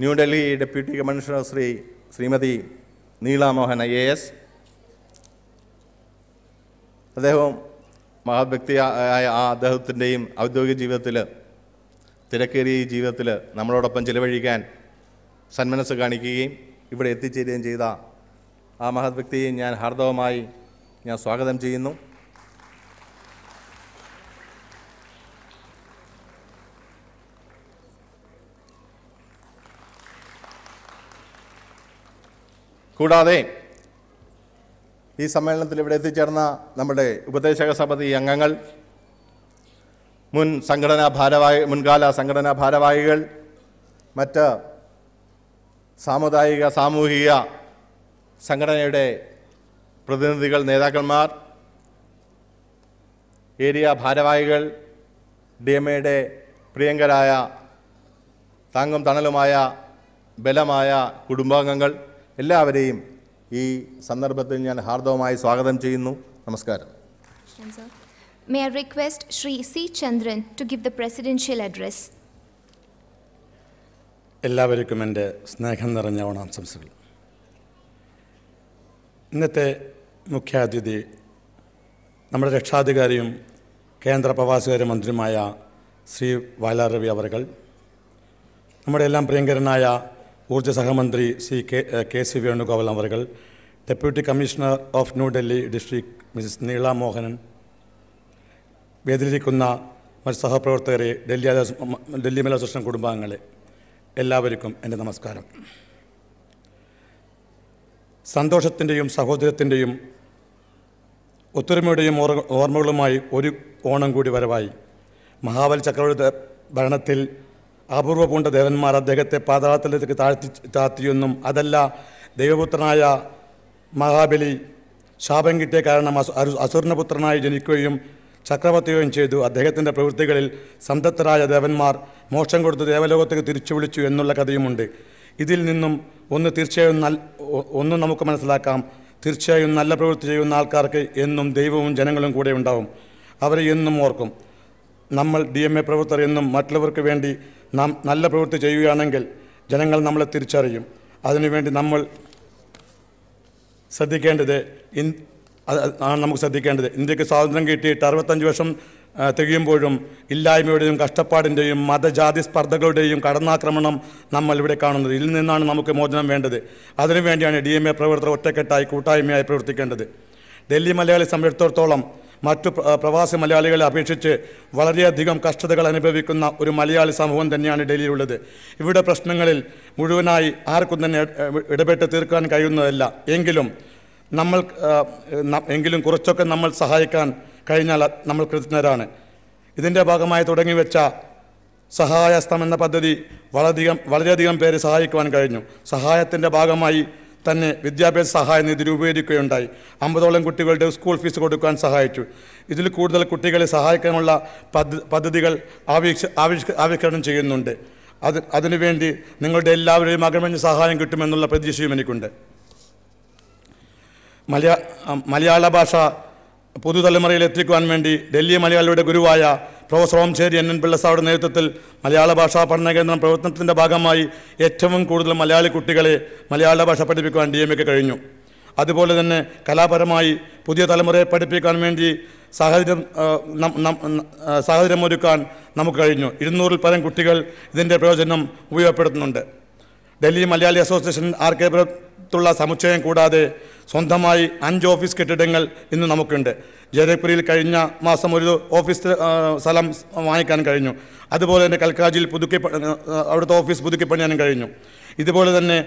New Delhi deputy commissioner Shrimati നീള Mohan IAS, അദ്ദേഹം മഹത് വ്യക്തിയായ അദ്ദേഹത്തിൻ്റെയും ഔദ്യോഗിക ജീവിതത്തിൽ, തിരക്കേറിയ ജീവിതത്തിൽ നമ്മളോടൊപ്പം ചിലവഴിക്കാൻ സന്മനസ് കാണിക്കുകയും ഇവിടെ എത്തിച്ചേരുകയും ചെയ്ത ആ മഹത് വ്യക്തിയെ ഞാൻ ഹാർദവമായി സ്വാഗതം ചെയ്യുന്നു. കൂടാതെ ഈ സമ്മേളനത്തിൽ ഇവിടെ എത്തിച്ചേർന്ന നമ്മുടെ ഉപദേശക സമിതി അംഗങ്ങൾ, മുൻകാല സംഘടനാ ഭാരവാഹികൾ, മറ്റ് സാമൂഹിക സംഘടനയുടെ പ്രതിനിധികൾ, നേതാക്കന്മാർ, ഏരിയ ഭാരവാഹികൾ, DMAയുടെ പ്രിയങ്കരായ താങ്ങും തണലുമായ ബലമായ കുടുംബാംഗങ്ങൾ, എല്ലാവരെയും ഈ സന്ദർഭത്തിൽ ഞാൻ ഹാർദവമായി സ്വാഗതം ചെയ്യുന്നു. നമസ്കാരം. May I request Shri C. Chandran to give the presidential address. എല്ലാവർക്കും എൻ്റെ സ്നേഹം നിറഞ്ഞ ഓണാശംസകൾ. ഇന്നത്തെ മുഖ്യാതിഥി നമ്മുടെ രക്ഷാധികാരിയും കേന്ദ്ര പ്രവാസികാര്യ മന്ത്രിയുമായ ശ്രീ വയലാർ രവി അവർകൾ, നമ്മുടെ എല്ലാം പ്രിയങ്കരനായ ഊർജ്ജ സഹമന്ത്രി ശ്രീ KC വേണുഗോപാൽ അവർകൾ, deputy commissioner of New Delhi district Mises നീള മോഹനൻ, വേദിയിലിരിക്കുന്ന മറ്റ് സഹപ്രവർത്തകരെ, ഡൽഹി മഹിളാ അസോസിയേഷൻ കുടുംബാംഗങ്ങളെ, എല്ലാവർക്കും എൻ്റെ നമസ്കാരം. സന്തോഷത്തിൻ്റെയും സഹോദരത്തിൻ്റെയും ഒത്തൊരുമയുടെയും ഓർമ്മകളുമായി ഒരു ഓണം കൂടി വരവായി. മഹാബലി ചക്രവർത്തി ഭരണത്തിൽ അപൂർവ പൂണ്ട ദേവന്മാർ അദ്ദേഹത്തെ പാതാളത്തിലേക്ക് താഴ്ത്തിയെന്നും അതല്ല ദൈവപുത്രനായ മഹാബലി ശാപം കിട്ടിയ കാരണം അസുരനപുത്രനായി ജനിക്കുകയും ചക്രവർത്തിയുകയും ചെയ്തു. അദ്ദേഹത്തിൻ്റെ പ്രവൃത്തികളിൽ സംതൃപ്തരായ ദേവന്മാർ മോക്ഷം കൊടുത്ത് ദേവലോകത്തേക്ക് തിരിച്ചു വിളിച്ചു എന്നുള്ള കഥയുമുണ്ട്. ഇതിൽ നിന്നും ഒന്നും നമുക്ക് മനസ്സിലാക്കാം. തീർച്ചയായും നല്ല പ്രവൃത്തി ചെയ്യുന്ന ആൾക്കാർക്ക് എന്നും ദൈവവും ജനങ്ങളും കൂടെ ഉണ്ടാവും. അവരെ എന്നും ഓർക്കും. നമ്മൾ DMA പ്രവർത്തകർ എന്നും മറ്റുള്ളവർക്ക് വേണ്ടി നാം നല്ല പ്രവൃത്തി ചെയ്യുകയാണെങ്കിൽ ജനങ്ങൾ നമ്മളെ തിരിച്ചറിയും. അതിനുവേണ്ടി നമ്മൾ ശ്രദ്ധിക്കേണ്ടത് ഇന്ത്യക്ക് സ്വാതന്ത്ര്യം കിട്ടിയിട്ട് 65 വർഷം തികയുമ്പോഴും ഇല്ലായ്മയുടെയും കഷ്ടപ്പാടിൻ്റെയും മതജാതി സ്പർദ്ധകളുടെയും കടന്നാക്രമണം നമ്മൾ ഇവിടെ കാണുന്നത്. ഇതിൽ നിന്നാണ് നമുക്ക് മോചനം വേണ്ടത്. അതിനുവേണ്ടിയാണ് DMA പ്രവർത്തകർ ഒറ്റക്കെട്ടായി കൂട്ടായ്മയായി പ്രവർത്തിക്കേണ്ടത്. ഡൽഹി മലയാളി സംബന്ധിച്ചിടത്തോളം മറ്റു പ്രവാസി മലയാളികളെ അപേക്ഷിച്ച് വളരെയധികം കഷ്ടതകൾ അനുഭവിക്കുന്ന ഒരു മലയാളി സമൂഹം തന്നെയാണ് ഡൽഹിയിലുള്ളത്. ഇവിടെ പ്രശ്നങ്ങളിൽ മുഴുവനായി ആർക്കും തന്നെ ഇടപെട്ട് തീർക്കാൻ കഴിയുന്നതല്ല. എങ്കിലും കുറച്ചൊക്കെ നമ്മൾ സഹായിക്കാൻ കഴിഞ്ഞാൽ നമ്മൾ കൃതജ്ഞരാണ്. ഇതിൻ്റെ ഭാഗമായി തുടങ്ങിവെച്ച സഹായഹസ്തം എന്ന പദ്ധതി വളരെയധികം പേരെ സഹായിക്കുവാൻ കഴിഞ്ഞു. സഹായത്തിൻ്റെ ഭാഗമായി തന്നെ വിദ്യാഭ്യാസ സഹായ നിധി രൂപീകരിക്കുകയുണ്ടായി. 50ഓളം കുട്ടികളുടെ സ്കൂൾ ഫീസ് കൊടുക്കാൻ സഹായിച്ചു. ഇതിൽ കൂടുതൽ കുട്ടികളെ സഹായിക്കാനുള്ള പദ്ധതികൾ ആവിഷ്കരണം ചെയ്യുന്നുണ്ട്. അതിനുവേണ്ടി നിങ്ങളുടെ എല്ലാവരുടെയും അകമഞ്ഞ സഹായം കിട്ടുമെന്നുള്ള പ്രതീക്ഷയും എനിക്കുണ്ട്. മലയാള ഭാഷ പുതുതലമുറയിൽ എത്തിക്കുവാൻ വേണ്ടി ഡൽഹി മലയാളിയുടെ ഗുരുവായ പ്രൊഫസർ ഓംശേരി NN പിള്ള സാറുടെ നേതൃത്വത്തിൽ മലയാള ഭാഷാ പഠന കേന്ദ്രം പ്രവർത്തനത്തിൻ്റെ ഭാഗമായി ഏറ്റവും കൂടുതൽ മലയാളി കുട്ടികളെ മലയാള ഭാഷ പഠിപ്പിക്കുവാൻ DMAക്ക് കഴിഞ്ഞു. അതുപോലെ തന്നെ കലാപരമായി പുതിയ തലമുറയെ പഠിപ്പിക്കാൻ വേണ്ടി സാഹചര്യമൊരുക്കാൻ നമുക്ക് കഴിഞ്ഞു. 200-ൽ പരം കുട്ടികൾ ഇതിൻ്റെ പ്രയോജനം ഉപയോഗപ്പെടുത്തുന്നുണ്ട്. ഡൽഹി മലയാളി അസോസിയേഷൻ RK പുരത്തുള്ള സമുച്ചയം കൂടാതെ സ്വന്തമായി 5 ഓഫീസ് കെട്ടിടങ്ങൾ ഇന്ന് നമുക്കുണ്ട്. ജയപുരിയിൽ കഴിഞ്ഞ മാസം ഒരു ഓഫീസ് സ്ഥലം വാങ്ങിക്കാൻ കഴിഞ്ഞു. അതുപോലെ തന്നെ കൽക്കാജിയിൽ അവിടുത്തെ ഓഫീസ് പുതുക്കിപ്പണിയാനും കഴിഞ്ഞു. ഇതുപോലെ തന്നെ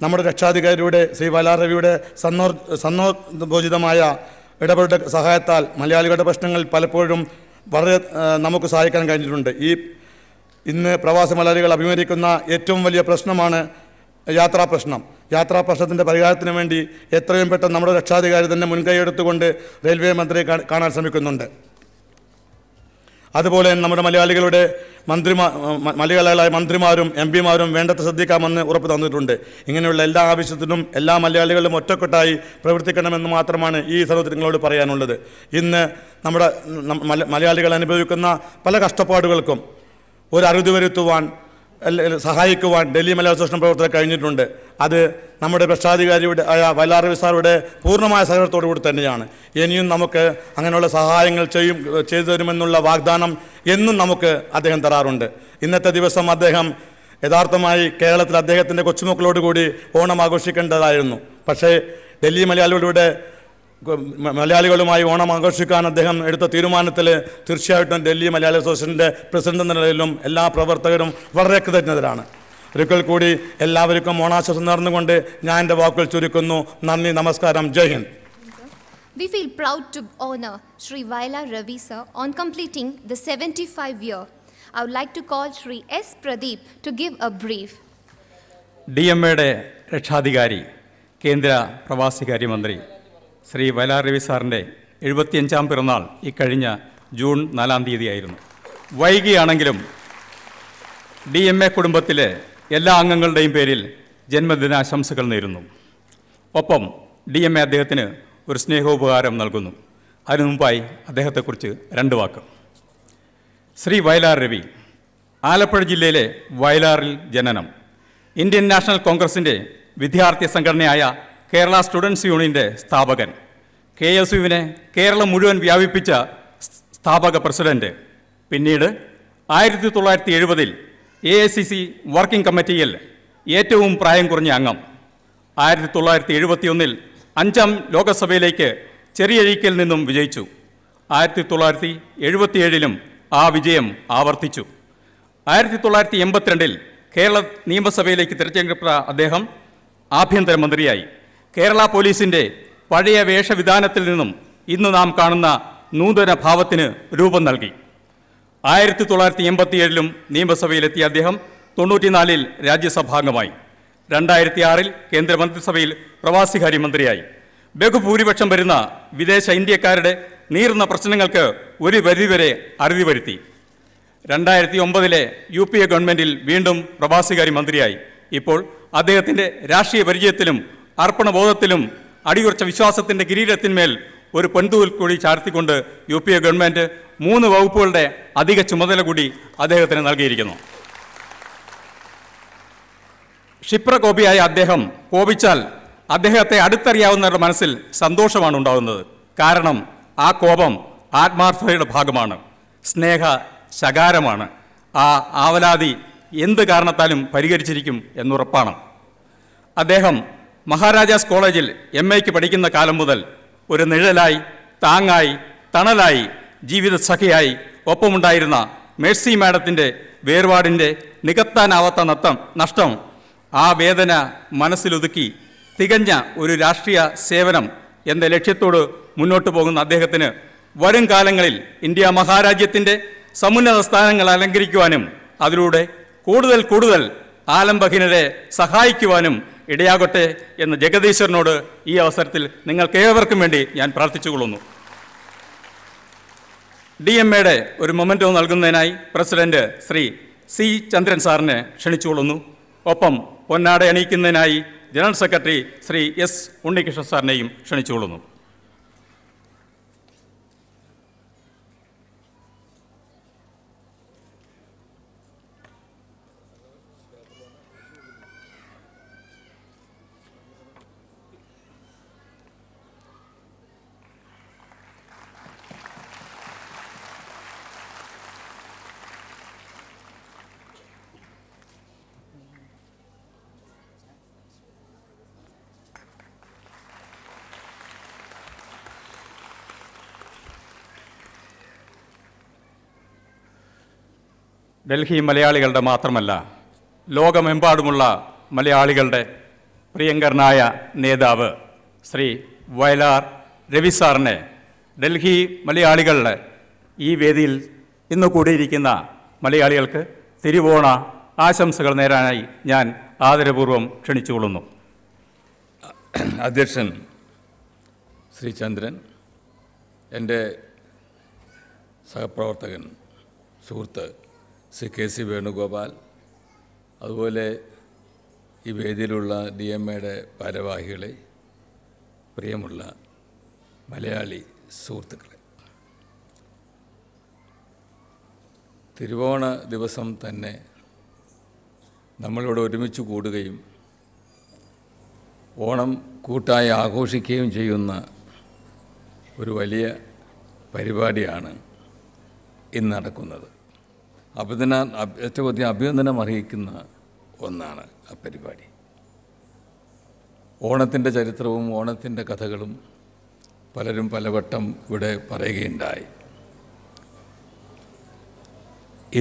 നമ്മുടെ രക്ഷാധികാരിയുടെ ശ്രീ വയലാർ രവിയുടെ സന്നോചിതമായ ഇടപെടൽ സഹായത്താൽ മലയാളികളുടെ പ്രശ്നങ്ങൾ പലപ്പോഴും വളരെ നമുക്ക് സഹായിക്കാൻ കഴിഞ്ഞിട്ടുണ്ട്. ഇന്ന് പ്രവാസി മലയാളികൾ അഭിമുഖീകരിക്കുന്ന ഏറ്റവും വലിയ പ്രശ്നമാണ് യാത്രാ പ്രശ്നത്തിൻ്റെ പരിഹാരത്തിന് വേണ്ടി എത്രയും പെട്ടെന്ന് നമ്മുടെ രക്ഷാധികാരി തന്നെ മുൻകൈയെടുത്തുകൊണ്ട് റെയിൽവേ മന്ത്രിയെ കാണാൻ ശ്രമിക്കുന്നുണ്ട്. അതുപോലെ നമ്മുടെ മലയാളികളായ മന്ത്രിമാരും MP-മാരും വേണ്ടത്ര ശ്രദ്ധിക്കാമെന്ന് ഉറപ്പ് തന്നിട്ടുണ്ട്. ഇങ്ങനെയുള്ള എല്ലാ ആവശ്യത്തിനും എല്ലാ മലയാളികളും ഒറ്റക്കെട്ടായി പ്രവർത്തിക്കണമെന്ന് മാത്രമാണ് ഈ സമയത്ത് നിങ്ങളോട് പറയാനുള്ളത്. ഇന്ന് നമ്മുടെ മലയാളികൾ അനുഭവിക്കുന്ന പല കഷ്ടപ്പാടുകൾക്കും ഒരു അറുതി വരുത്തുവാൻ സഹായിക്കുവാൻ ഡൽഹി മലയാള അസോസിയേഷൻ പ്രവർത്തകർ കഴിഞ്ഞിട്ടുണ്ട്. അത് നമ്മുടെ ഭരണാധികാരിയുടെ വയലാർ രവി സാറുടെ പൂർണ്ണമായ സഹകരണത്തോടു കൂടി തന്നെയാണ്. ഇനിയും നമുക്ക് അങ്ങനെയുള്ള സഹായങ്ങൾ ചെയ്തു തരുമെന്നുള്ള വാഗ്ദാനം എന്നും നമുക്ക് അദ്ദേഹം തരാറുണ്ട്. ഇന്നത്തെ ദിവസം അദ്ദേഹം യഥാർത്ഥമായി കേരളത്തിൽ അദ്ദേഹത്തിൻ്റെ കൊച്ചുമക്കളോടുകൂടി ഓണം ആഘോഷിക്കേണ്ടതായിരുന്നു. പക്ഷേ ഡൽഹി മലയാളികളുമായി ഓണം ആഘോഷിക്കാൻ അദ്ദേഹം എടുത്ത തീരുമാനത്തിൽ തീർച്ചയായിട്ടും ഡൽഹി മലയാളി അസോസിയേഷൻ്റെ പ്രസിഡന്റ് എന്ന നിലയിലും എല്ലാ പ്രവർത്തകരും വളരെ കൃതജ്ഞതരാണ്. ഒരിക്കൽ കൂടി എല്ലാവർക്കും ഓണാശംസ നേർന്നുകൊണ്ട് ഞാൻ എൻ്റെ വാക്കുകൾ ചുരുക്കുന്നു. നന്ദി, നമസ്കാരം, ജയ് Hind. We feel proud to honor Shri Vailar Ravi sir on completing the 75 year. I would like to call Shri S. Pradeep to give a brief. DMAയുടെ രക്ഷാധികാരി കേന്ദ്ര പ്രവാസികാര്യ മന്ത്രി ശ്രീ വയലാർ രവി സാറിൻ്റെ 75ാം പിറന്നാൾ ഇക്കഴിഞ്ഞ ജൂൺ 4-ാം തീയതിയായിരുന്നു. വൈകിയാണെങ്കിലും DMA കുടുംബത്തിലെ എല്ലാ അംഗങ്ങളുടെയും പേരിൽ ജന്മദിനാശംസകൾ നേരുന്നു. ഒപ്പം DMA അദ്ദേഹത്തിന് ഒരു സ്നേഹോപകാരം നൽകുന്നു. അതിനു മുമ്പായി അദ്ദേഹത്തെക്കുറിച്ച് 2 വാക്ക്. ശ്രീ വയലാർ രവി, ആലപ്പുഴ ജില്ലയിലെ വയലാറിൽ ജനനം. ഇന്ത്യൻ നാഷണൽ കോൺഗ്രസിൻ്റെ വിദ്യാർത്ഥി സംഘടനയായ കേരള സ്റ്റുഡൻസ് യൂണിയൻ്റെ സ്ഥാപകൻ. KSUവിനെ കേരളം മുഴുവൻ വ്യാപിപ്പിച്ച സ്ഥാപക പ്രസിഡന്റ്. പിന്നീട് 1970-ൽ AICC വർക്കിംഗ് കമ്മിറ്റിയിൽ ഏറ്റവും പ്രായം കുറഞ്ഞ അംഗം. 1971-ൽ 5ാം ലോകസഭയിലേക്ക് ചെറിയഴീക്കിൽ നിന്നും വിജയിച്ചു. 1977-ലും ആ വിജയം ആവർത്തിച്ചു. 1982-ൽ കേരള നിയമസഭയിലേക്ക് തിരഞ്ഞെടുക്കപ്പെട്ട അദ്ദേഹം ആഭ്യന്തരമന്ത്രിയായി. കേരള പോലീസിൻ്റെ പഴയ വേഷവിധാനത്തിൽ നിന്നും ഇന്ന് നാം കാണുന്ന നൂതന ഭാവത്തിന് രൂപം നൽകി. 1987-ലും നിയമസഭയിലെത്തിയ അദ്ദേഹം 94-ൽ രാജ്യസഭാംഗമായി. 2006-ൽ കേന്ദ്രമന്ത്രിസഭയിൽ പ്രവാസികാര്യമന്ത്രിയായി. ബഹുഭൂരിപക്ഷം വരുന്ന വിദേശ ഇന്ത്യക്കാരുടെ നീറുന്ന പ്രശ്നങ്ങൾക്ക് ഒരു പരിധിവരെ അറുതി വരുത്തി. 2009-ലെ UPA ഗവൺമെൻറ്റിൽ വീണ്ടും പ്രവാസികാര്യമന്ത്രിയായി. ഇപ്പോൾ അദ്ദേഹത്തിൻ്റെ രാഷ്ട്രീയ പരിചയത്തിലും അർപ്പണബോധത്തിലും അടിയുറച്ച വിശ്വാസത്തിൻ്റെ കിരീടത്തിന്മേൽ ഒരു പൊൻതൂൽ കൂടി ചാർത്തിക്കൊണ്ട് UPA ഗവൺമെൻറ് 3 വകുപ്പുകളുടെ അധിക ചുമതല കൂടി അദ്ദേഹത്തിന് നൽകിയിരിക്കുന്നു. ക്ഷിപ്രകോപിയായ അദ്ദേഹം കോപിച്ചാൽ അദ്ദേഹത്തെ അടുത്തറിയാവുന്നവരുടെ മനസ്സിൽ സന്തോഷമാണ് ഉണ്ടാകുന്നത്. കാരണം ആ കോപം ആത്മാർത്ഥതയുടെ ഭാഗമാണ്, സ്നേഹ ശകാരമാണ്. ആ ആവലാതി എന്ത് കാരണത്താലും പരിഹരിച്ചിരിക്കും എന്നുറപ്പാണ്. അദ്ദേഹം മഹാരാജാസ് കോളേജിൽ MAക്ക് പഠിക്കുന്ന കാലം മുതൽ ഒരു നിഴലായി, താങ്ങായി, തണലായി, ജീവിതസഖിയായി ഒപ്പമുണ്ടായിരുന്ന മേഴ്സി മാഡത്തിൻ്റെ വേർപാടിൻ്റെ നികത്താനാവാത്ത നഷ്ടം, ആ വേദന മനസ്സിലൊതുക്കി തികഞ്ഞ ഒരു രാഷ്ട്രീയ സേവനം എന്ന ലക്ഷ്യത്തോട് മുന്നോട്ട് പോകുന്ന അദ്ദേഹത്തിന് വരും കാലങ്ങളിൽ ഇന്ത്യ മഹാരാജ്യത്തിൻ്റെ സമുന്നത സ്ഥാനങ്ങൾ അലങ്കരിക്കുവാനും അതിലൂടെ കൂടുതൽ ആലംബഹീനരെ സഹായിക്കുവാനും ഇടയാകട്ടെ എന്ന് ജഗദീശ്വരനോട് ഈ അവസരത്തിൽ നിങ്ങൾക്കേവർക്കും വേണ്ടി ഞാൻ പ്രാർത്ഥിച്ചുകൊള്ളുന്നു. DMAയുടെ ഒരു മൊമെൻറ്റോ നൽകുന്നതിനായി പ്രസിഡന്റ് ശ്രീ C. ചന്ദ്രൻ സാറിനെ ക്ഷണിച്ചുകൊള്ളുന്നു. ഒപ്പം പൊന്നാട അണിയിക്കുന്നതിനായി general secretary Shri S. Unnikrishnan സാറിനെയും ക്ഷണിച്ചുകൊള്ളുന്നു. ഡൽഹി മലയാളികളുടെ മാത്രമല്ല, ലോകമെമ്പാടുമുള്ള മലയാളികളുടെ പ്രിയങ്കരനായ നേതാവ് ശ്രീ വയലാർ രവി സാറിനെ ഡൽഹി മലയാളികളുടെ ഈ വേദിയിൽ ഇന്ന് കൂടിയിരിക്കുന്ന മലയാളികൾക്ക് തിരുവോണ ആശംസകൾ നേരാനായി ഞാൻ ആദരപൂർവ്വം ക്ഷണിച്ചുകൊള്ളുന്നു. അധ്യക്ഷൻ ശ്രീ ചന്ദ്രൻ, എൻ്റെ സഹപ്രവർത്തകൻ സുഹൃത്ത് ശ്രീ KC വേണുഗോപാൽ, അതുപോലെ ഈ വേദിയിലുള്ള DMAയുടെ ഭാരവാഹികളെ, പ്രിയമുള്ള മലയാളി സുഹൃത്തുക്കളെ, തിരുവോണ ദിവസം തന്നെ നമ്മളിവിടെ ഒരുമിച്ച് കൂടുകയും ഓണം കൂട്ടായി ആഘോഷിക്കുകയും ചെയ്യുന്ന ഒരു വലിയ പരിപാടിയാണ് ഇന്ന് നടക്കുന്നത്. ഏറ്റവും അധികം അഭിനന്ദനം അർഹിക്കുന്ന ഒന്നാണ് ആ പരിപാടി. ഓണത്തിൻ്റെ ചരിത്രവും ഓണത്തിൻ്റെ കഥകളും പലരും പലവട്ടം ഇവിടെ പറയുകയുണ്ടായി.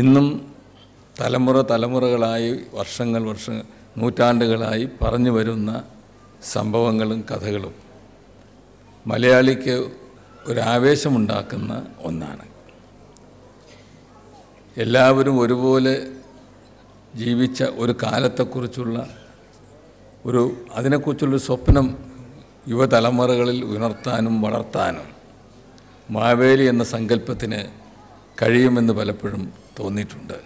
ഇന്നും തലമുറകളായി നൂറ്റാണ്ടുകളായി പറഞ്ഞു വരുന്ന സംഭവങ്ങളും കഥകളും മലയാളിക്ക് ഒരു ആവേശമുണ്ടാക്കുന്ന ഒന്നാണ്. എല്ലാവരും ഒരുപോലെ ജീവിച്ച ഒരു കാലത്തെക്കുറിച്ചുള്ള അതിനെക്കുറിച്ചുള്ളൊരു സ്വപ്നം യുവതലമുറകളിൽ ഉണർത്താനും വളർത്താനും മാവേലി എന്ന സങ്കല്പത്തിന് കഴിയുമെന്ന് പലപ്പോഴും തോന്നിയിട്ടുണ്ട്.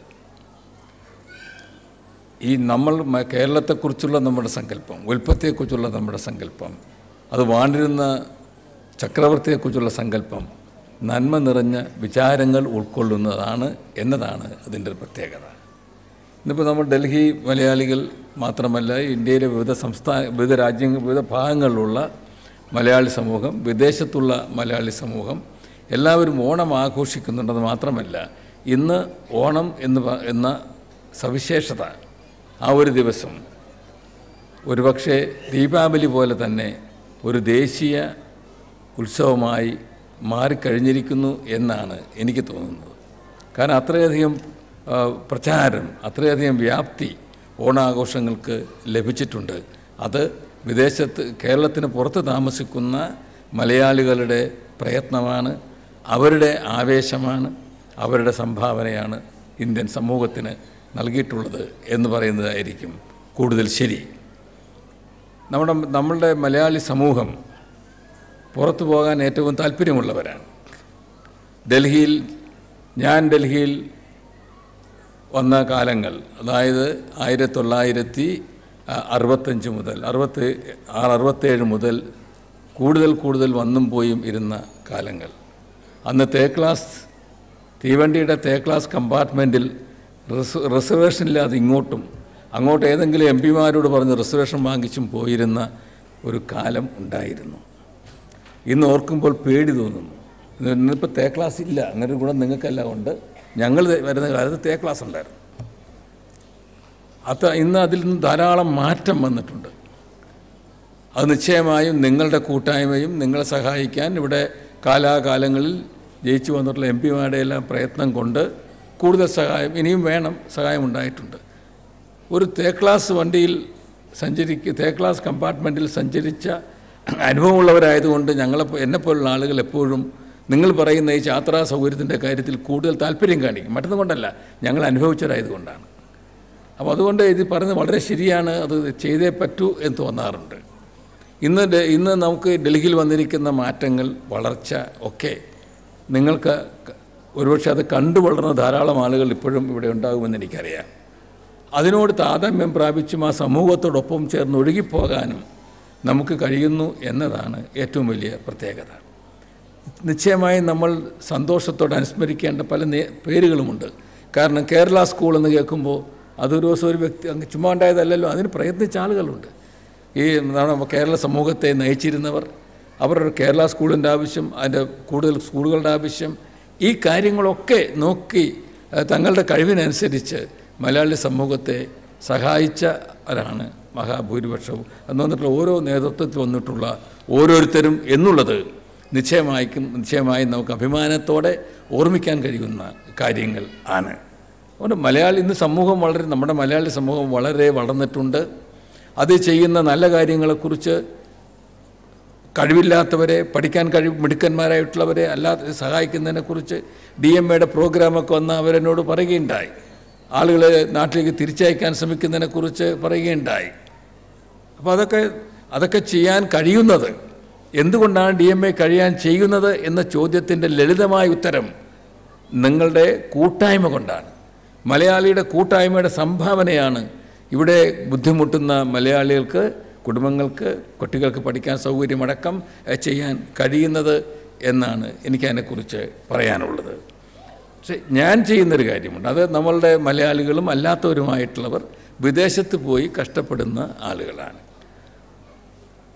കേരളത്തെക്കുറിച്ചുള്ള നമ്മുടെ സങ്കല്പം, ഉൽപ്പത്തിയെക്കുറിച്ചുള്ള നമ്മുടെ സങ്കല്പം, അത് വാണിരുന്ന ചക്രവർത്തിയെക്കുറിച്ചുള്ള സങ്കല്പം നന്മ നിറഞ്ഞ വിചാരങ്ങൾ ഉൾക്കൊള്ളുന്നതാണ് എന്നതാണ് അതിൻ്റെ ഒരു പ്രത്യേകത. ഇന്നിപ്പോൾ നമ്മൾ ഡൽഹി മലയാളികൾ മാത്രമല്ല, ഇന്ത്യയിലെ വിവിധ വിവിധ ഭാഗങ്ങളിലുള്ള മലയാളി സമൂഹം, വിദേശത്തുള്ള മലയാളി സമൂഹം എല്ലാവരും ഓണം ആഘോഷിക്കുന്നുണ്ടെന്ന് മാത്രമല്ല, ഇന്ന് ഓണം എന്ന സവിശേഷത ആ ഒരു ദിവസം ഒരുപക്ഷെ ദീപാവലി പോലെ തന്നെ ഒരു ദേശീയ ഉത്സവമായി മാറിക്കഴിഞ്ഞിരിക്കുന്നു എന്നാണ് എനിക്ക് തോന്നുന്നത്. കാരണം അത്രയധികം പ്രചാരം, അത്രയധികം വ്യാപ്തി ഓണാഘോഷങ്ങൾക്ക് ലഭിച്ചിട്ടുണ്ട്. അത് കേരളത്തിന് പുറത്ത് താമസിക്കുന്ന മലയാളികളുടെ പ്രയത്നമാണ്, അവരുടെ ആവേശമാണ്, അവരുടെ സംഭാവനയാണ് ഇന്ത്യൻ സമൂഹത്തിന് നൽകിയിട്ടുള്ളത് എന്ന് പറയുന്നതായിരിക്കും കൂടുതൽ ശരി. നമ്മളുടെ മലയാളി സമൂഹം പുറത്തു പോകാൻ ഏറ്റവും താല്പര്യമുള്ളവരാണ്. ഞാൻ ഡൽഹിയിൽ വന്ന കാലങ്ങൾ, അതായത് 1965 മുതൽ 67 മുതൽ കൂടുതൽ വന്നും പോയും ഇരുന്ന കാലങ്ങൾ. അന്ന് തീവണ്ടിയുടെ ക്ലാസ് കമ്പാർട്ട്മെൻറ്റിൽ റിസർവേഷനില്ലാതെ അങ്ങോട്ട് ഏതെങ്കിലും എം പിമാരോട് പറഞ്ഞ് റിസർവേഷൻ വാങ്ങിച്ചും പോയിരുന്ന ഒരു കാലം ഉണ്ടായിരുന്നു. ഇന്ന് ഓർക്കുമ്പോൾ പേടി തോന്നുന്നു. ഇന്നിപ്പോൾ ക്ലാസ് ഇല്ല, അങ്ങനെ ഒരു ഗുണം നിങ്ങൾക്കെല്ലാം ഉണ്ട്. ഞങ്ങൾ വരുന്ന കാലത്ത് ക്ലാസ് ഉണ്ടായിരുന്നു. ഇന്ന് അതിൽ നിന്ന് ധാരാളം മാറ്റം വന്നിട്ടുണ്ട്. അത് നിശ്ചയമായും നിങ്ങളുടെ കൂട്ടായ്മയും നിങ്ങളെ സഹായിക്കാൻ ഇവിടെ കാലാകാലങ്ങളിൽ ജയിച്ചു വന്നിട്ടുള്ള എം പിമാരുടെ എല്ലാം പ്രയത്നം കൊണ്ട് കൂടുതൽ ഇനിയും സഹായം ഉണ്ടായിട്ടുണ്ട്. ഒരു ക്ലാസ് വണ്ടിയിൽ ക്ലാസ് കമ്പാർട്ട്മെൻറ്റിൽ സഞ്ചരിച്ച അനുഭവമുള്ളവരായതുകൊണ്ട് എന്നെപ്പോലുള്ള ആളുകൾ എപ്പോഴും നിങ്ങൾ പറയുന്ന ഈ യാത്രാ സൗകര്യത്തിൻ്റെ കാര്യത്തിൽ കൂടുതൽ താല്പര്യം കാണിക്കും. മറ്റൊന്നും കൊണ്ടല്ല, ഞങ്ങൾ അനുഭവിച്ചവരായതുകൊണ്ടാണ്. അപ്പോൾ അതുകൊണ്ട് ഇത് പറയുന്നത് വളരെ ശരിയാണ്, അത് ചെയ്തേ പറ്റൂ എന്ന് തോന്നാറുണ്ട്. ഇന്ന് നമുക്ക് ഡൽഹിയിൽ വന്നിരിക്കുന്ന മാറ്റങ്ങൾ, വളർച്ച ഒക്കെ നിങ്ങൾക്ക് ഒരുപക്ഷെ അത് കണ്ടു വളർന്ന ധാരാളം ആളുകൾ ഇപ്പോഴും ഇവിടെ ഉണ്ടാകുമെന്ന് എനിക്കറിയാം. അതിനോട് താതാത്മ്യം പ്രാപിച്ചും ആ സമൂഹത്തോടൊപ്പം ചേർന്ന് ഒഴുകിപ്പോകാനും നമുക്ക് കഴിയുന്നു എന്നതാണ് ഏറ്റവും വലിയ പ്രത്യേകത. നിശ്ചയമായും നമ്മൾ സന്തോഷത്തോടെ അനുസ്മരിക്കേണ്ട പല പേരുകളുമുണ്ട്. കാരണം കേരള സ്കൂൾ എന്ന് കേൾക്കുമ്പോൾ അതൊരു ദിവസം ഒരു വ്യക്തി അങ്ങ് ചുമ്മാ ഉണ്ടായതല്ലല്ലോ, അതിന് പ്രയത്നിച്ച ആളുകളുണ്ട്. കേരള സമൂഹത്തെ നയിച്ചിരുന്നവർ, അവരുടെ കേരള സ്കൂളിൻ്റെ ആവശ്യം, അതിൻ്റെ കൂടുതൽ സ്കൂളുകളുടെ ആവശ്യം, ഈ കാര്യങ്ങളൊക്കെ നോക്കി തങ്ങളുടെ കഴിവിനനുസരിച്ച് മലയാളി സമൂഹത്തെ സഹായിച്ചവരാണ് മഹാഭൂരിപക്ഷവും. എന്ന് വന്നിട്ടുള്ള ഓരോ നേതൃത്വത്തിൽ വന്നിട്ടുള്ള ഓരോരുത്തരും എന്നുള്ളത് നിശ്ചയമായും നമുക്ക് അഭിമാനത്തോടെ ഓർമ്മിക്കാൻ കഴിയുന്ന കാര്യങ്ങൾ ആണ്. അതുകൊണ്ട് നമ്മുടെ മലയാളി സമൂഹം വളരെ വളർന്നിട്ടുണ്ട്. അത് ചെയ്യുന്ന നല്ല കാര്യങ്ങളെക്കുറിച്ച് കഴിവില്ലാത്തവരെ, പഠിക്കാൻ മിടുക്കന്മാരായിട്ടുള്ളവരെ അല്ലാതെ സഹായിക്കുന്നതിനെക്കുറിച്ച് DMAയുടെ പ്രോഗ്രാമൊക്കെ വന്ന് അവരെന്നോട് പറയുകയുണ്ടായി. ആളുകളെ നാട്ടിലേക്ക് തിരിച്ചയക്കാൻ ശ്രമിക്കുന്നതിനെക്കുറിച്ച് പറയുകയുണ്ടായി. അപ്പോൾ അതൊക്കെ ചെയ്യാൻ കഴിയുന്നത്, എന്തുകൊണ്ടാണ് DMA കഴിയാൻ ചെയ്യുന്നത് എന്ന ചോദ്യത്തിൻ്റെ ലളിതമായ ഉത്തരം നിങ്ങളുടെ കൂട്ടായ്മ കൊണ്ടാണ്. മലയാളിയുടെ കൂട്ടായ്മയുടെ സംഭാവനയാണ് ഇവിടെ ബുദ്ധിമുട്ടുന്ന മലയാളികൾക്ക്, കുടുംബങ്ങൾക്ക്, കുട്ടികൾക്ക് പഠിക്കാൻ സൗകര്യമടക്കം ചെയ്യാൻ കഴിയുന്നത് എന്നാണ് എനിക്കതിനെക്കുറിച്ച് പറയാനുള്ളത്. പക്ഷേ ഞാൻ ചെയ്യുന്നൊരു കാര്യമുണ്ട്, അത് നമ്മളുടെ മലയാളികളും അല്ലാത്തവരുമായിട്ടുള്ളവർ വിദേശത്ത് പോയി കഷ്ടപ്പെടുന്ന ആളുകളാണ്.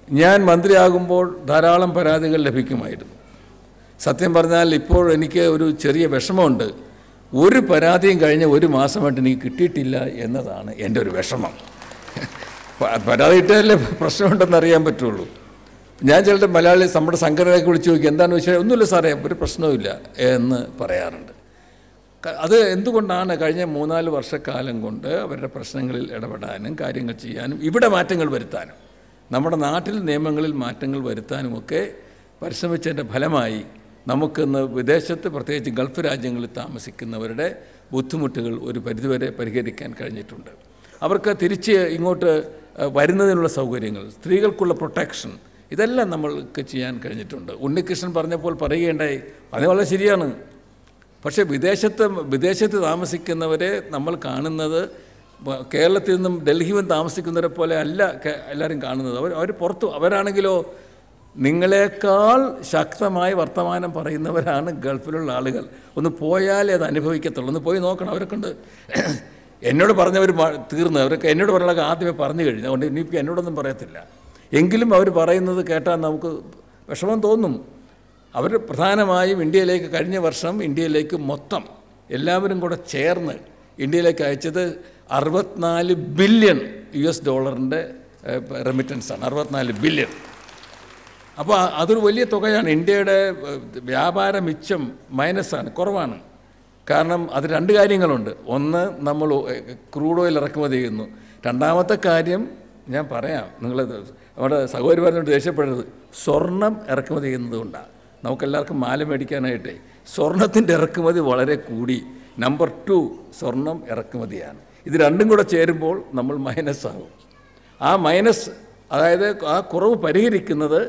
ഞാൻ മന്ത്രിയാകുമ്പോൾ ധാരാളം പരാതികൾ ലഭിക്കുമായിരുന്നു. സത്യം പറഞ്ഞാൽ ഇപ്പോൾ എനിക്ക് ഒരു ചെറിയ വിഷമമുണ്ട്. ഒരു പരാതിയും കഴിഞ്ഞ ഒരു മാസമായിട്ട് എനിക്ക് കിട്ടിയിട്ടില്ല എന്നതാണ് എൻ്റെ ഒരു വിഷമം. പരാതി ഇട്ടാലേ പ്രശ്നമുണ്ടെന്ന് അറിയാൻ പറ്റുള്ളൂ. ഞാൻ ചിലരുടെ മലയാളി നമ്മുടെ സംഘടനയൊക്കെ വിളിച്ചു നോക്കി, എന്താണെന്ന് വെച്ചാൽ ഒന്നുമില്ല സാറേ, ഒരു പ്രശ്നവുമില്ല എന്ന് പറയാറുണ്ട്. അത് എന്തുകൊണ്ടാണ്? കഴിഞ്ഞ 3-4 വർഷക്കാലം കൊണ്ട് അവരുടെ പ്രശ്നങ്ങളിൽ ഇടപെടാനും കാര്യങ്ങൾ ചെയ്യാനും ഇവിടെ മാറ്റങ്ങൾ വരുത്താനും നമ്മുടെ നാട്ടിൽ നിയമങ്ങളിൽ മാറ്റങ്ങൾ വരുത്താനുമൊക്കെ പരിശ്രമിച്ചതിൻ്റെ ഫലമായി നമുക്കിന്ന് വിദേശത്ത്, പ്രത്യേകിച്ച് ഗൾഫ് രാജ്യങ്ങളിൽ താമസിക്കുന്നവരുടെ ബുദ്ധിമുട്ടുകൾ ഒരു പരിധിവരെ പരിഹരിക്കാൻ കഴിഞ്ഞിട്ടുണ്ട്. അവർക്ക് തിരിച്ച് ഇങ്ങോട്ട് വരുന്നതിനുള്ള സൗകര്യങ്ങൾ, സ്ത്രീകൾക്കുള്ള പ്രൊട്ടക്ഷൻ, ഇതെല്ലാം നമ്മൾക്ക് ചെയ്യാൻ കഴിഞ്ഞിട്ടുണ്ട്. ഉണ്ണികൃഷ്ണൻ പറഞ്ഞപ്പോൾ പറയുകയുണ്ടായി, അത് വളരെ ശരിയാണ്. പക്ഷേ വിദേശത്ത് താമസിക്കുന്നവരെ നമ്മൾ കാണുന്നത് കേരളത്തിൽ നിന്നും ഡൽഹിയിൽ താമസിക്കുന്നവരെ പോലെ അല്ല എല്ലാവരും കാണുന്നത്. അവർ പുറത്തു, അവരാണെങ്കിലോ നിങ്ങളെക്കാൾ ശക്തമായി വർത്തമാനം പറയുന്നവരാണ് ഗൾഫിലുള്ള ആളുകൾ. ഒന്ന് പോയാലേ അത് അനുഭവിക്കത്തുള്ളൂ. ഒന്ന് പോയി നോക്കണം. അവരെക്കൊണ്ട് എന്നോട് പറഞ്ഞവർ തീർന്നു. അവരൊക്കെ എന്നോട് പറഞ്ഞാൽ ആദ്യമേ പറഞ്ഞു കഴിഞ്ഞു. അതുകൊണ്ട് ഇനിയിപ്പോൾ എന്നോടൊന്നും പറയത്തില്ല. എങ്കിലും അവർ പറയുന്നത് കേട്ടാൽ നമുക്ക് വിഷമം തോന്നും. അവർ പ്രധാനമായും ഇന്ത്യയിലേക്ക് കഴിഞ്ഞ വർഷം ഇന്ത്യയിലേക്ക് മൊത്തം എല്ലാവരും കൂടെ ചേർന്ന് ഇന്ത്യയിലേക്ക് അയച്ചത് $64 ബില്യൺ റെമിറ്റൻസാണ്. 64 ബില്യൺ. അപ്പോൾ അതൊരു വലിയ തുകയാണ്. ഇന്ത്യയുടെ വ്യാപാര മിച്ചം മൈനസാണ്, കുറവാണ്. കാരണം അത് 2 കാര്യങ്ങളുണ്ട്. ഒന്ന്, നമ്മൾ ക്രൂഡ് ഓയിൽ ഇറക്കുമതി ചെയ്യുന്നു. രണ്ടാമത്തെ കാര്യം ഞാൻ പറയാം, നിങ്ങൾ നമ്മുടെ സഹോദരി പറഞ്ഞുകൊണ്ട് ദേഷ്യപ്പെടരുത്, സ്വർണം ഇറക്കുമതി ചെയ്യുന്നത് കൊണ്ടാണ്. നമുക്കെല്ലാവർക്കും മാല മേടിക്കാനായിട്ടേ സ്വർണത്തിൻ്റെ ഇറക്കുമതി വളരെ കൂടി. നമ്പർ 2 സ്വർണം ഇറക്കുമതിയാണ്. ഇത് രണ്ടും കൂടെ ചേരുമ്പോൾ നമ്മൾ മൈനസാകും. ആ മൈനസ്, അതായത് ആ കുറവ് പരിഹരിക്കുന്നത്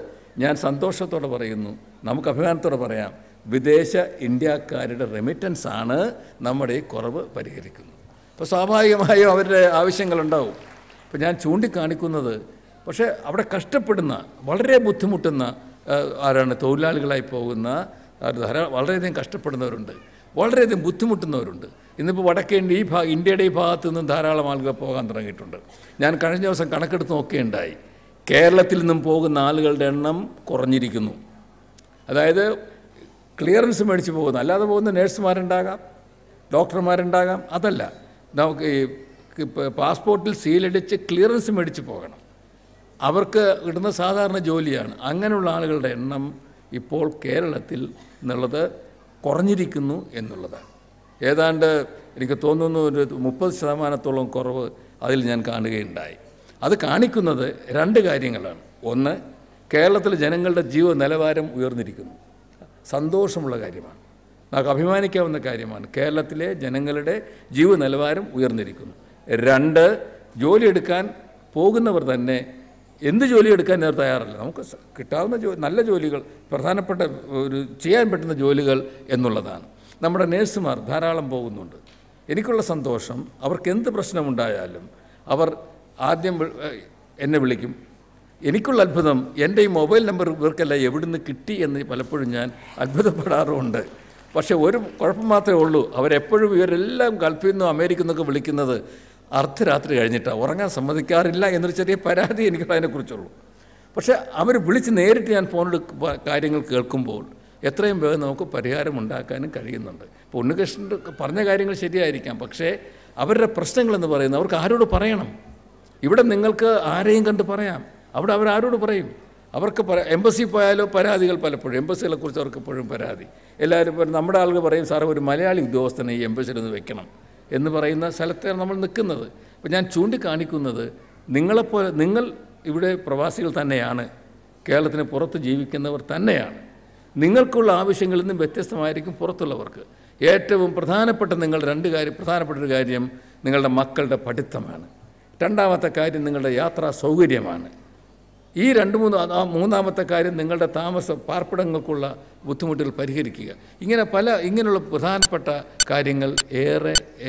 ഞാൻ സന്തോഷത്തോടെ പറയുന്നു, നമുക്ക് അഭിമാനത്തോടെ പറയാം, വിദേശ ഇന്ത്യക്കാരുടെ റെമിറ്റൻസ് ആണ് നമ്മുടെ ഈ കുറവ് പരിഹരിക്കുന്നത്. അപ്പോൾ സ്വാഭാവികമായും അവരുടെ ആവശ്യങ്ങളുണ്ടാവും. ഇപ്പോൾ ഞാൻ ചൂണ്ടിക്കാണിക്കുന്നത്, പക്ഷേ അവിടെ കഷ്ടപ്പെടുന്ന, വളരെ ബുദ്ധിമുട്ടുന്ന ആരാണ്? തൊഴിലാളികളായി പോകുന്ന വളരെയധികം കഷ്ടപ്പെടുന്നവരുണ്ട്, വളരെയധികം ബുദ്ധിമുട്ടുന്നവരുണ്ട്. ഇന്നിപ്പോൾ വടക്കേ ഇന്ത്യയുടെ ഈ ഭാഗത്തു നിന്നും ധാരാളം ആളുകൾ പോകാൻ തുടങ്ങിയിട്ടുണ്ട്. ഞാൻ കഴിഞ്ഞ ദിവസം കണക്കെടുത്ത് നോക്കുകയുണ്ടായി. കേരളത്തിൽ നിന്നും പോകുന്ന ആളുകളുടെ എണ്ണം കുറഞ്ഞിരിക്കുന്നു. അതായത് ക്ലിയറൻസ് മേടിച്ച് പോകുന്ന, അല്ലാതെ പോകുന്ന നേഴ്സുമാരുണ്ടാകാം, ഡോക്ടർമാരുണ്ടാകാം. അതല്ല, നമുക്ക് ഈ പാസ്പോർട്ടിൽ സീലടിച്ച് ക്ലിയറൻസ് മേടിച്ച് പോകണം. അവർക്ക് ഇടുന്ന സാധാരണ ജോലിയാണ്. അങ്ങനെയുള്ള ആളുകളുടെ എണ്ണം ഇപ്പോൾ കേരളത്തിൽ എന്നുള്ളത് കുറഞ്ഞിരിക്കുന്നു എന്നുള്ളതാണ്. ഏതാണ്ട് എനിക്ക് തോന്നുന്നു ഒരു 30% കുറവ് അതിൽ ഞാൻ കാണുകയുണ്ടായി. അത് കാണിക്കുന്നത് 2 കാര്യങ്ങളാണ്. ഒന്ന്, കേരളത്തിലെ ജനങ്ങളുടെ ജീവ നിലവാരം ഉയർന്നിരിക്കുന്നു. സന്തോഷമുള്ള കാര്യമാണ്, നമുക്ക് അഭിമാനിക്കാവുന്ന കാര്യമാണ്. കേരളത്തിലെ ജനങ്ങളുടെ ജീവ നിലവാരം ഉയർന്നിരിക്കുന്നു. 2, ജോലിയെടുക്കാൻ പോകുന്നവർ തന്നെ എന്ത് ജോലി എടുക്കാൻ അവർ തയ്യാറല്ല. നമുക്ക് കിട്ടാവുന്ന നല്ല ജോലികൾ, പ്രധാനപ്പെട്ട ഒരു ചെയ്യാൻ പറ്റുന്ന ജോലികൾ എന്നുള്ളതാണ്. നമ്മുടെ നേഴ്സുമാർ ധാരാളം പോകുന്നുണ്ട്. എനിക്കുള്ള സന്തോഷം, അവർക്ക് എന്ത് പ്രശ്നമുണ്ടായാലും അവർ ആദ്യം എന്നെ വിളിക്കും. എനിക്കുള്ള അത്ഭുതം, എൻ്റെ ഈ മൊബൈൽ നമ്പർ ഇവർക്കെല്ലാം എവിടുന്ന് കിട്ടി എന്ന് പലപ്പോഴും ഞാൻ അത്ഭുതപ്പെടാറുമുണ്ട്. പക്ഷേ ഒരു കുഴപ്പം മാത്രമേ ഉള്ളൂ, അവരെപ്പോഴും ഇവരെല്ലാം ഗൾഫിൽ നിന്നും അമേരിക്കയിൽ നിന്നൊക്കെ വിളിക്കുന്നത് അർദ്ധരാത്രി കഴിഞ്ഞിട്ടാണ്, ഉറങ്ങാൻ സമ്മതിക്കാറില്ല എന്നൊരു ചെറിയ പരാതി എനിക്കതിനെക്കുറിച്ചുള്ളൂ. പക്ഷേ അവർ വിളിച്ച് നേരിട്ട് ഞാൻ ഫോണിൽ കാര്യങ്ങൾ കേൾക്കുമ്പോൾ എത്രയും വേഗം നമുക്ക് പരിഹാരമുണ്ടാക്കാനും കഴിയുന്നുണ്ട്. ഇപ്പോൾ ഉണ്ണികൃഷ്ണൻ പറഞ്ഞ കാര്യങ്ങൾ ശരിയായിരിക്കാം, പക്ഷേ അവരുടെ പ്രശ്നങ്ങളെന്ന് പറയുന്നത് അവർക്ക് ആരോട് പറയണം? ഇവിടെ നിങ്ങൾക്ക് ആരെയും കണ്ട് പറയാം, അവിടെ അവരാരോട് പറയും? അവർക്ക് എംബസി പോയാലോ പരാതികൾ, പലപ്പോഴും എംബസികളെക്കുറിച്ച് അവർക്ക് എപ്പോഴും പരാതി. എല്ലാവരും നമ്മുടെ ആളുകൾ പറയും, സാറേ ഒരു മലയാളി ഉദ്യോഗസ്ഥനെ ഈ എംബസിയിൽ നിന്ന് വെക്കണം എന്ന് പറയുന്ന സ്ഥലത്താണ് നമ്മൾ നിൽക്കുന്നത്. അപ്പോൾ ഞാൻ ചൂണ്ടിക്കാണിക്കുന്നത്, നിങ്ങളെപ്പോലെ നിങ്ങൾ ഇവിടെ പ്രവാസികൾ തന്നെയാണ്, കേരളത്തിന് പുറത്ത് ജീവിക്കുന്നവർ തന്നെയാണ്. നിങ്ങൾക്കുള്ള ആവശ്യങ്ങളിൽ നിന്നും വ്യത്യസ്തമായിരിക്കും പുറത്തുള്ളവർക്ക്. ഏറ്റവും പ്രധാനപ്പെട്ട പ്രധാനപ്പെട്ടൊരു കാര്യം നിങ്ങളുടെ മക്കളുടെ പഠിത്തമാണ്. രണ്ടാമത്തെ കാര്യം നിങ്ങളുടെ യാത്രാ സൗകര്യമാണ്. ഈ 2-3 മൂന്നാമത്തെ കാര്യം നിങ്ങളുടെ പാർപ്പിടങ്ങൾക്കുള്ള ബുദ്ധിമുട്ടുകൾ പരിഹരിക്കുക. ഇങ്ങനെയുള്ള പ്രധാനപ്പെട്ട കാര്യങ്ങൾ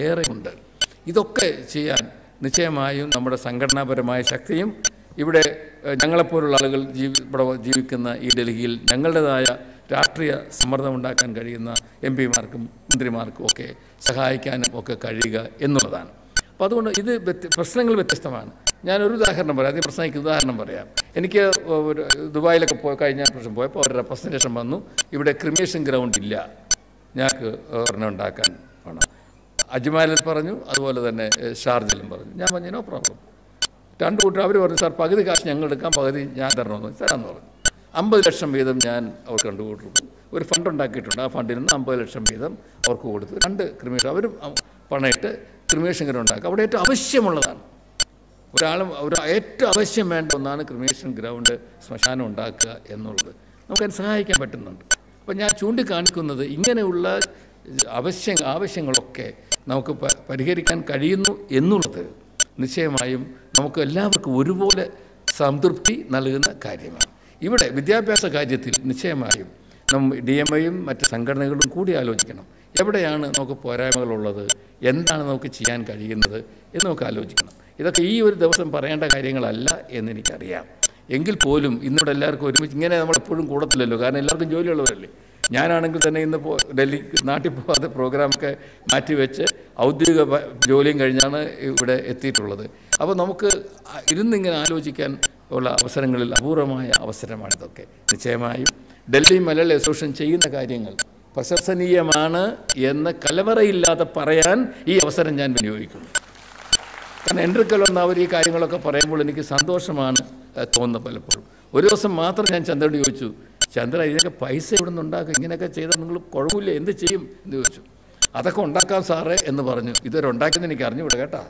ഏറെ ഉണ്ട്. ഇതൊക്കെ ചെയ്യാൻ നിശ്ചയമായും നമ്മുടെ സംഘടനാപരമായ ശക്തിയും ഇവിടെ ഞങ്ങളെപ്പോലുള്ള ആളുകൾ ജീവിക്കുന്ന ഈ ഡൽഹിയിൽ ഞങ്ങളുടേതായ രാഷ്ട്രീയ സമ്മർദ്ദമുണ്ടാക്കാൻ കഴിയുന്ന MP മാർക്കും മന്ത്രിമാർക്കും ഒക്കെ സഹായിക്കാനും ഒക്കെ കഴിയുക എന്നുള്ളതാണ്. അപ്പോൾ അതുകൊണ്ട് ഇത് പ്രശ്നങ്ങൾ വ്യത്യസ്തമാണ്. ഞാനൊരു ഉദാഹരണം പറയാം, ആദ്യം പ്രശ്നമാക്കി ഉദാഹരണം പറയാം. എനിക്ക് ഒരു ദുബായിലൊക്കെ കഴിഞ്ഞ പ്രാവശ്യം പോയപ്പോൾ ഒരു റെപ്രസെൻറ്റേഷൻ വന്നു, ഇവിടെ ക്രിമേഷൻ ഗ്രൗണ്ട് ഇല്ല, ഞങ്ങൾക്ക് ഒരെണ്ണം ഉണ്ടാക്കാൻ വേണം. അജ്മാലിൽ പറഞ്ഞു, അതുപോലെ തന്നെ ഷാർജയിലും പറഞ്ഞു. ഞാൻ പറഞ്ഞു നോ പ്രോബ്ലം. രണ്ട് കൂട്ടർ അവർ പറഞ്ഞു സാർ പകുതി കാശ് ഞങ്ങൾ എടുക്കാം, പകുതി ഞാൻ തരണമെന്ന് തരാമെന്ന് പറഞ്ഞു. 50 ലക്ഷം വീതം ഞാൻ അവർക്ക് കണ്ടുകൊടുത്തു. ഒരു ഫണ്ട് ഉണ്ടാക്കിയിട്ടുണ്ട്, ആ ഫണ്ടിൽ നിന്ന് 50 ലക്ഷം വീതം അവർക്ക് കൊടുത്തു. 2 ക്രിമേഷൻ അവർ പണയിട്ട് ക്രിമേഷൻ ഗ്രൗണ്ട് ഉണ്ടാക്കുക. അവിടെ ഏറ്റവും ആവശ്യമുള്ളതാണ്, ഏറ്റവും ആവശ്യം വേണ്ട ഒന്നാണ് ക്രിമേഷൻ ഗ്രൗണ്ട്, ശ്മശാനം ഉണ്ടാക്കുക എന്നുള്ളത്. നമുക്കതിന് സഹായിക്കാൻ പറ്റുന്നുണ്ട്. അപ്പോൾ ഞാൻ ചൂണ്ടിക്കാണിക്കുന്നത് ഇങ്ങനെയുള്ള ആവശ്യങ്ങളൊക്കെ നമുക്ക് പരിഹരിക്കാൻ കഴിയുന്നു എന്നുള്ളത് നിശ്ചയമായും നമുക്ക് എല്ലാവർക്കും ഒരുപോലെ സംതൃപ്തി നൽകുന്ന കാര്യമാണ്. ഇവിടെ വിദ്യാഭ്യാസ കാര്യത്തിൽ നിശ്ചയമായും DMIയും മറ്റ് സംഘടനകളും കൂടി ആലോചിക്കണം. എവിടെയാണ് നമുക്ക് പോരായ്മകളുള്ളത്, എന്താണ് നമുക്ക് ചെയ്യാൻ കഴിയുന്നത് എന്ന് നമുക്ക് ആലോചിക്കണം. ഇതൊക്കെ ഈ ഒരു ദിവസം പറയേണ്ട കാര്യങ്ങളല്ല എന്നെനിക്കറിയാം. എങ്കിൽ പോലും ഇന്നിവിടെ എല്ലാവർക്കും ഒരുമിച്ച് ഇങ്ങനെ നമ്മളെപ്പോഴും കൂടത്തില്ലല്ലോ, കാരണം എല്ലാവർക്കും ജോലിയുള്ളവരല്ലേ. ഞാനാണെങ്കിൽ തന്നെ ഇന്ന് ഡൽഹി നാട്ടിൽ പോകാതെ പ്രോഗ്രാമൊക്കെ മാറ്റിവെച്ച് ഔദ്യോഗിക ജോലിയും കഴിഞ്ഞാണ് ഇവിടെ എത്തിയിട്ടുള്ളത്. അപ്പോൾ നമുക്ക് ഇരുന്നിങ്ങനെ ആലോചിക്കാൻ ഉള്ള അവസരങ്ങളിൽ അപൂർവമായ അവസരമാണിതൊക്കെ. നിശ്ചയമായും ഡൽഹി മലയാളി അസോസിയേഷൻ ചെയ്യുന്ന കാര്യങ്ങൾ പ്രശംസനീയമാണ് എന്ന് കലവറയില്ലാതെ പറയാൻ ഈ അവസരം ഞാൻ വിനിയോഗിക്കുന്നു. കാരണം എൻ്റെ അവർ ഈ കാര്യങ്ങളൊക്കെ പറയുമ്പോൾ എനിക്ക് സന്തോഷമാണ് തോന്നുന്നത്. പലപ്പോഴും ഒരു ദിവസം മാത്രം ഞാൻ ചന്ദ്രനോട് ചോദിച്ചു, ചന്ദ്ര ഇതിനൊക്കെ പൈസ ഇവിടെ നിന്ന് ഉണ്ടാക്കും, ഇങ്ങനെയൊക്കെ ചെയ്താൽ നിങ്ങൾ കുഴപ്പമില്ല, എന്ത് ചെയ്യും എന്ന് ചോദിച്ചു. അതൊക്കെ ഉണ്ടാക്കാം സാറേ എന്ന് പറഞ്ഞു. ഇതുവരെ ഉണ്ടാക്കുന്നത് എനിക്ക് അറിഞ്ഞുകൂടെ കേട്ടാ,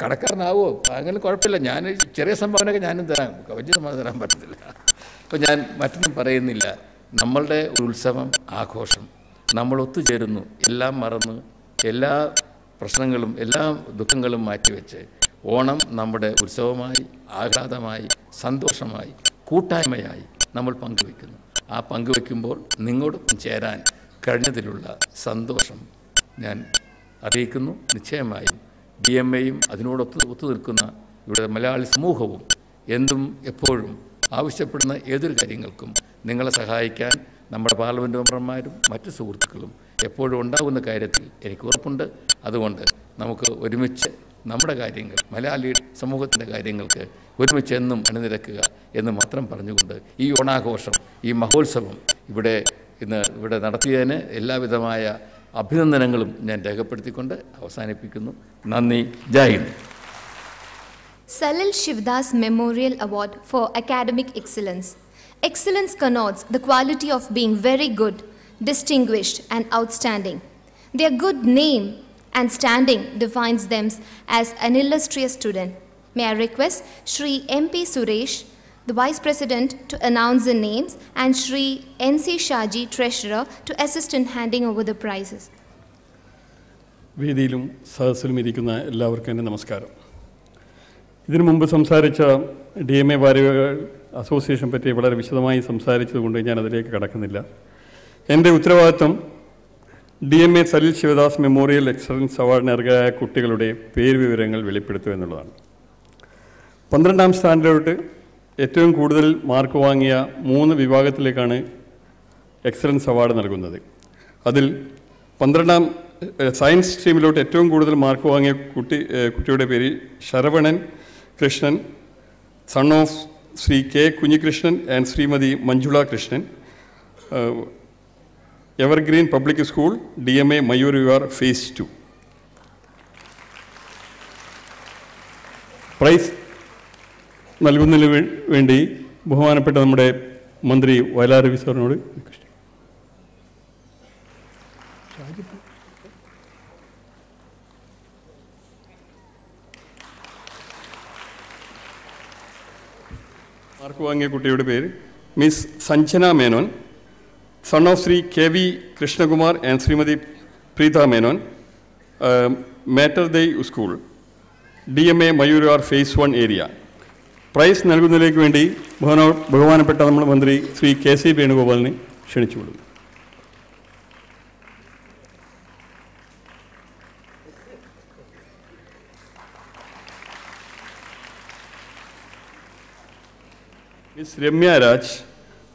കടക്കാരനാവോ അങ്ങനെ കുഴപ്പമില്ല, ഞാൻ ചെറിയ സംഭാവനയൊക്കെ ഞാനും തരാം, വലിയ സംഭാവന തരാൻ പറ്റത്തില്ല. അപ്പോൾ ഞാൻ മറ്റൊന്നും പറയുന്നില്ല. നമ്മളുടെ ഉത്സവം ആഘോഷം, നമ്മൾ ഒത്തുചേരുന്നു, എല്ലാം മറന്ന് എല്ലാ പ്രശ്നങ്ങളും എല്ലാ ദുഃഖങ്ങളും മാറ്റിവെച്ച് ഓണം നമ്മുടെ ഉത്സവമായി ആഹ്ലാദമായി സന്തോഷമായി കൂട്ടായ്മയായി നമ്മൾ പങ്കുവെക്കുന്നു. ആ പങ്കുവെക്കുമ്പോൾ നിങ്ങളോടൊപ്പം ചേരാൻ കഴിഞ്ഞതിലുള്ള സന്തോഷം ഞാൻ അറിയിക്കുന്നു. നിശ്ചയമായും DMIയും അതിനോടൊത്തു നിൽക്കുന്ന ഇവിടെ മലയാളി സമൂഹവും എന്തും എപ്പോഴും ആവശ്യപ്പെടുന്ന ഏതൊരു കാര്യങ്ങൾക്കും നിങ്ങളെ സഹായിക്കാൻ നമ്മുടെ പാർലമെൻറ്റ് മെമ്പർമാരും മറ്റു സുഹൃത്തുക്കളും എപ്പോഴും ഉണ്ടാകുന്ന കാര്യത്തിൽ എനിക്ക് ഉറപ്പുണ്ട്. അതുകൊണ്ട് നമുക്ക് ഒരുമിച്ച് നമ്മുടെ കാര്യങ്ങൾ, മലയാളി സമൂഹത്തിൻ്റെ കാര്യങ്ങൾക്ക് ഒരുമിച്ച് എന്നും അണിനിരക്കുക എന്ന് മാത്രം പറഞ്ഞുകൊണ്ട് ഈ ഓണാഘോഷം, ഈ മഹോത്സവം ഇവിടെ നടത്തിയതിന് എല്ലാവിധമായ അഭിനന്ദനങ്ങളും ഞാൻ രേഖപ്പെടുത്തിക്കൊണ്ട് അവസാനിപ്പിക്കുന്നു. നന്ദി. ജയ് Hind. Salil Shivdas Memorial Award for Academic Excellence. Excellence connotes the quality of being very good, distinguished and outstanding. Their good name and standing defines them as an illustrious student. May I request Shri MP Suresh, the Vice President, to announce the names, and Shri NC Shaji, Treasurer, to assist in handing over the prizes. വേദിയിലും സദസ്സിലും ഇരിക്കുന്ന എല്ലാവർക്കും എൻ്റെ നമസ്കാരം. ഇതിനു മുമ്പ് സംസാരിച്ച DMA വാരികകൾ association പറ്റി വളരെ വിശദമായി സംസാരിച്ചതുകൊണ്ട് ഞാൻ അതിലേക്ക് കടക്കുന്നില്ല. എൻ്റെ ഉത്തരവാദിത്വം DMA Salil Sivadas memorial excellence അവാർഡിന് അർഹരായ കുട്ടികളുടെ പേര് വിവരങ്ങൾ വെളിപ്പെടുത്തുക എന്നുള്ളതാണ്. 12ാം സ്റ്റാൻഡേർഡ് ഏറ്റവും കൂടുതൽ മാർക്ക് വാങ്ങിയ 3 വിഭാഗത്തിലേക്കാണ് എക്സലൻസ് അവാർഡ് നൽകുന്നത്. അതിൽ 12ാം സയൻസ് സ്ട്രീമിലോട്ട് ഏറ്റവും കൂടുതൽ മാർക്ക് വാങ്ങിയ കുട്ടിയുടെ പേര് Saravanan Krishnan, son of Shri K. Kunhikrishnan and Shrimati Manjula Krishnan, evergreen public school, DMA Mayur Vihar phase 2. Prize നൽകുന്നതിന് വേണ്ടി ബഹുമാനപ്പെട്ട നമ്മുടെ മന്ത്രി വയലാർ രവി സാറിനോട് മാർക്ക് വാങ്ങിയ കുട്ടിയുടെ പേര് Miss Sanjana Menon, son of Shri KV Krishnakumar and Shrimati Preetha Menon, Mater Dei school, DMA Mayur Vihar phase 1 area. Prize നൽകുന്നതിലേക്ക് വേണ്ടി ബഹുമാനപ്പെട്ട നമ്മുടെ മന്ത്രി ശ്രീ KC വേണുഗോപാലിനെ ക്ഷണിച്ചുകൊള്ളുന്നു. Miss Ramya Raj,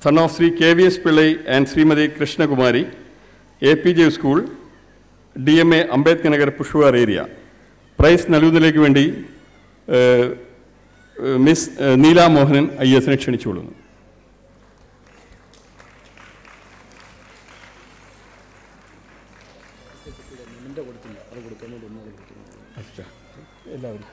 son of Shri KVS Pillai and Shrimati Krishnakumari, APJ school, DMA Ambedkar Nagar പുഷ്പവാർ ഏരിയ. പ്രൈസ് നൽകുന്നതിലേക്ക് വേണ്ടി മിസ് നീല മോഹനൻ IAS ക്ഷണിച്ചുകൊള്ളുന്നു. എല്ലാവരും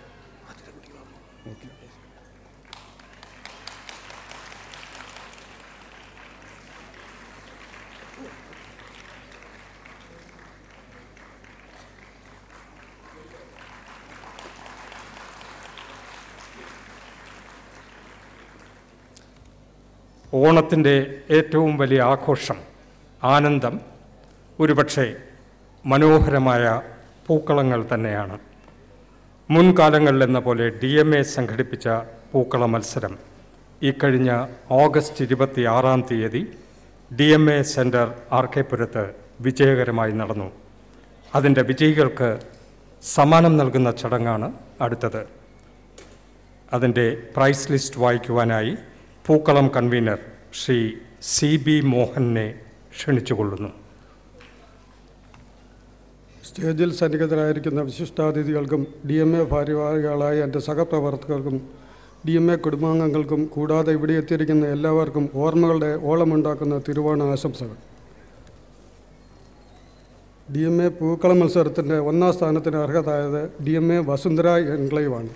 ഓണത്തിൻ്റെ ഏറ്റവും വലിയ ആഘോഷം, ആനന്ദം ഒരുപക്ഷെ മനോഹരമായ പൂക്കളങ്ങൾ തന്നെയാണ്. മുൻകാലങ്ങളിലെന്ന പോലെ DMA സംഘടിപ്പിച്ച പൂക്കള മത്സരം ഇക്കഴിഞ്ഞ ഓഗസ്റ്റ് 26 DMA സെൻറ്റർ ആർക്കേപുരത്ത് വിജയകരമായി നടന്നു. അതിൻ്റെ വിജയികൾക്ക് സമ്മാനം നൽകുന്ന ചടങ്ങാണ് അടുത്തത്. അതിൻ്റെ പ്രൈസ് ലിസ്റ്റ് വായിക്കുവാനായി പൂക്കളം കൺവീനർ ശ്രീ CB മോഹനെ ക്ഷണിച്ചുകൊള്ളുന്നു. സ്റ്റേജിൽ സന്നിഹിതരായിരിക്കുന്ന വിശിഷ്ടാതിഥികൾക്കും DMA ഭാരവാഹികളായ എൻ്റെ സഹപ്രവർത്തകർക്കും DMA കുടുംബാംഗങ്ങൾക്കും കൂടാതെ ഇവിടെ എത്തിയിരിക്കുന്ന എല്ലാവർക്കും ഓർമ്മകളുടെ ഓളമുണ്ടാക്കുന്ന തിരുവോണ ആശംസകൾ. DMA പൂക്കള മത്സരത്തിൻ്റെ 1ാം സ്ഥാനത്തിന് അർഹതായത് DMA വസുന്ധര എൻക്ലേവാണ്.